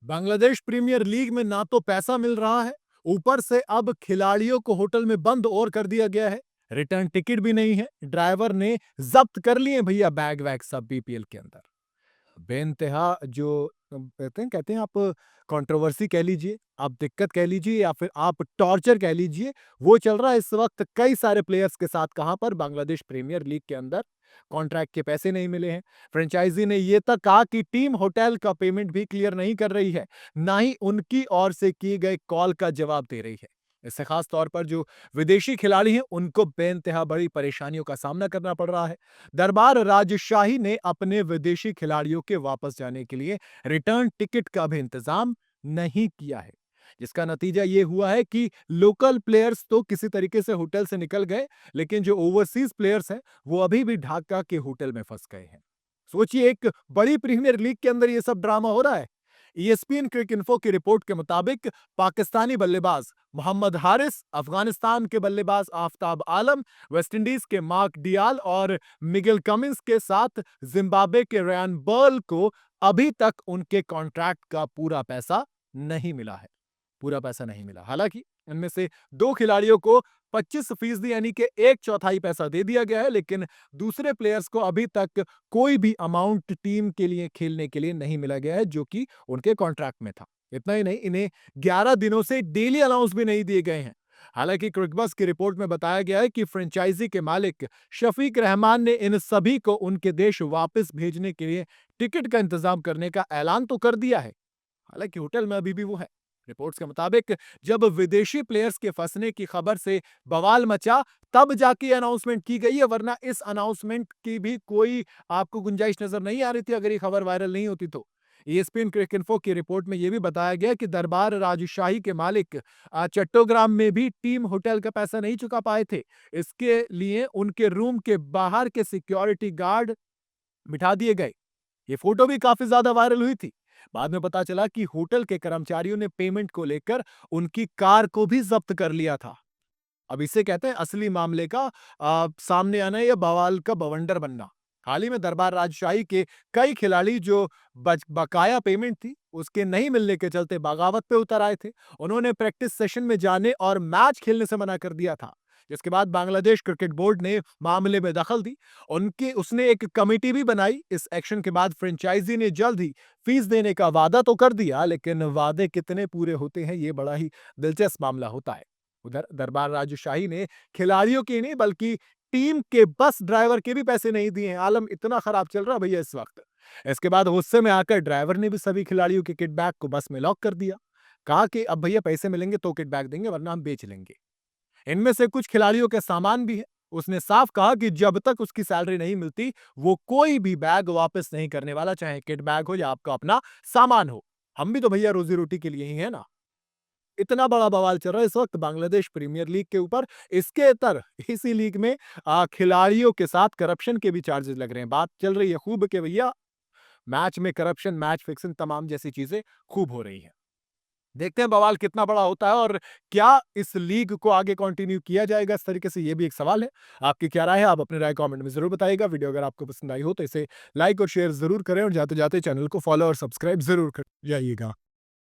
Bangladesh premiere league में ना तो पैसा मिल रहा है, ऊपर से अब खिलाड़ियों को होटल में बंद और कर दिया गया है। रिटर्न टिकट भी नहीं है। ड्राइवर ने जब्त कर लिए भैया बैग वैग सब बीपीएल के अंदर। बेइंतहा जो कहते हैं आप कंट्रोवर्सी कह लीजिए, आप दिक्कत कह लीजिए या फिर आप टॉर्चर कह लीजिए, वो चल रहा है इस वक़्त कई सारे प्लेयर्स के साथ कहाँ पर बांग्लादेश प्रीमियर लीग के अंदर। कॉन्ट्रैक्ट के पैसे नहीं मिले हैं। फ्रेंचाइज़ी ने ये तक कहा कि टीम होटल का पेमेंट भी क्लियर नहीं कर रही है, ना ही उनकी ओर से किए गए कॉल का जवाब दे रही है। इससे खास तौर पर जो विदेशी खिलाड़ी हैं, उनको बेइंतहा बड़ी परेशानियों का सामना करना पड़ रहा है। दरबार राजशाही ने अपने विदेशी खिलाड़ियों के वापस जाने के लिए रिटर्न टिकट का भी इंतजाम नहीं किया है, जिसका नतीजा ये हुआ है कि लोकल प्लेयर्स तो किसी तरीके से होटल से निकल गए, लेकिन जो ओवरसीज प्लेयर्स हैं वो अभी भी ढाका के होटल में फंस गए हैं। सोचिए एक बड़ी प्रीमियर लीग के अंदर ये सब ड्रामा हो रहा है। ईएसपीएन क्रिक इन्फो की रिपोर्ट के मुताबिक पाकिस्तानी बल्लेबाज मोहम्मद हारिस, अफगानिस्तान के बल्लेबाज आफ्ताब आलम, वेस्टइंडीज के मार्क डियाल और मिगेल कमिंस के साथ जिम्बाब्वे के रयान बर्ल को अभी तक उनके कॉन्ट्रैक्ट का पूरा पैसा नहीं मिला है। पूरा पैसा नहीं मिला। हालांकि इनमें से 2 खिलाड़ियों को 25% यानी कि 1/4 पैसा दे दिया गया है, लेकिन दूसरे प्लेयर्स को अभी तक कोई भी अमाउंट टीम के लिए खेलने के लिए नहीं मिला गया है, जो कि उनके कॉन्ट्रैक्ट में था। इतना ही नहीं, इन्हें 11 दिनों से डेली अलाउंस भी नहीं दिए गए हैं। हालांकि क्रिकबस की रिपोर्ट में बताया गया है कि फ्रेंचाइजी के मालिक शफीक रहमान ने इन सभी को उनके देश वापस भेजने के लिए टिकट का इंतजाम करने का ऐलान तो कर दिया है। हालांकि होटल में अभी भी वो है। रिपोर्ट्स के मुताबिक जब विदेशी प्लेयर्स के फंसने की खबर से बवाल मचा, तब जाके अनाउंसमेंट की गई है, वरना इस अनाउंसमेंट की भी कोई आपको गुंजाइश नजर नहीं आ रही थी अगर ये खबर वायरल नहीं होती तो। ईएसपीएन क्रिक इन्फो की रिपोर्ट में यह भी बताया गया कि दरबार राजशाही के मालिक चट्टोग्राम में भी टीम होटल का पैसा नहीं चुका पाए थे। इसके लिए उनके रूम के बाहर के सिक्योरिटी गार्ड बिठा दिए गए। ये फोटो भी काफी ज्यादा वायरल हुई थी। बाद में पता चला कि होटल के कर्मचारियों ने पेमेंट को लेकर उनकी कार को भी जब्त कर लिया था। अब इसे कहते हैं असली मामले का सामने आना या बवाल का बवंडर बनना। हाल ही में दरबार राजशाही के कई खिलाड़ी जो बकाया पेमेंट थी उसके नहीं मिलने के चलते बगावत पे उतर आए थे। उन्होंने प्रैक्टिस सेशन में जाने और मैच खेलने से मना कर दिया था, जिसके बाद बांग्लादेश क्रिकेट बोर्ड ने मामले में दखल दी। उनके उसने एक कमेटी भी बनाई। इस एक्शन के बाद फ्रेंचाइजी ने जल्द ही फीस देने का वादा तो कर दिया, लेकिन वादे कितने पूरे होते हैं ये बड़ा ही दिलचस्प मामला होता है। उधर दरबार राजशाही ने खिलाड़ियों के नहीं बल्कि टीम के बस ड्राइवर के भी पैसे नहीं दिए हैं। आलम इतना खराब चल रहा भैया इस वक्त। इसके बाद गुस्से में आकर ड्राइवर ने भी सभी खिलाड़ियों के किट बैग को बस में लॉक कर दिया। कहा कि अब भैया पैसे मिलेंगे तो किट बैग देंगे, वरना हम बेच लेंगे। इनमें से कुछ खिलाड़ियों के सामान भी है। उसने साफ कहा कि जब तक उसकी सैलरी नहीं मिलती, वो कोई भी बैग वापस नहीं करने वाला, चाहे किट बैग हो या आपका अपना सामान हो। हम भी तो भैया रोजी रोटी के लिए ही है ना। इतना बड़ा बवाल चल रहा है इस वक्त बांग्लादेश प्रीमियर लीग के ऊपर। इसके तर इसी लीग में खिलाड़ियों के साथ करप्शन के भी चार्जेस लग रहे हैं। बात चल रही है खूब के भैया मैच में करप्शन, मैच फिक्सिंग तमाम जैसी चीजें खूब हो रही हैं। देखते हैं बवाल कितना बड़ा होता है और क्या इस लीग को आगे कंटिन्यू किया जाएगा इस तरीके से, ये भी एक सवाल है। आपकी क्या राय है? आप अपनी राय कमेंट में जरूर बताइएगा। वीडियो अगर आपको पसंद आई हो तो इसे लाइक और शेयर जरूर करें और जाते जाते चैनल को फॉलो और सब्सक्राइब जरूर कर जाइएगा।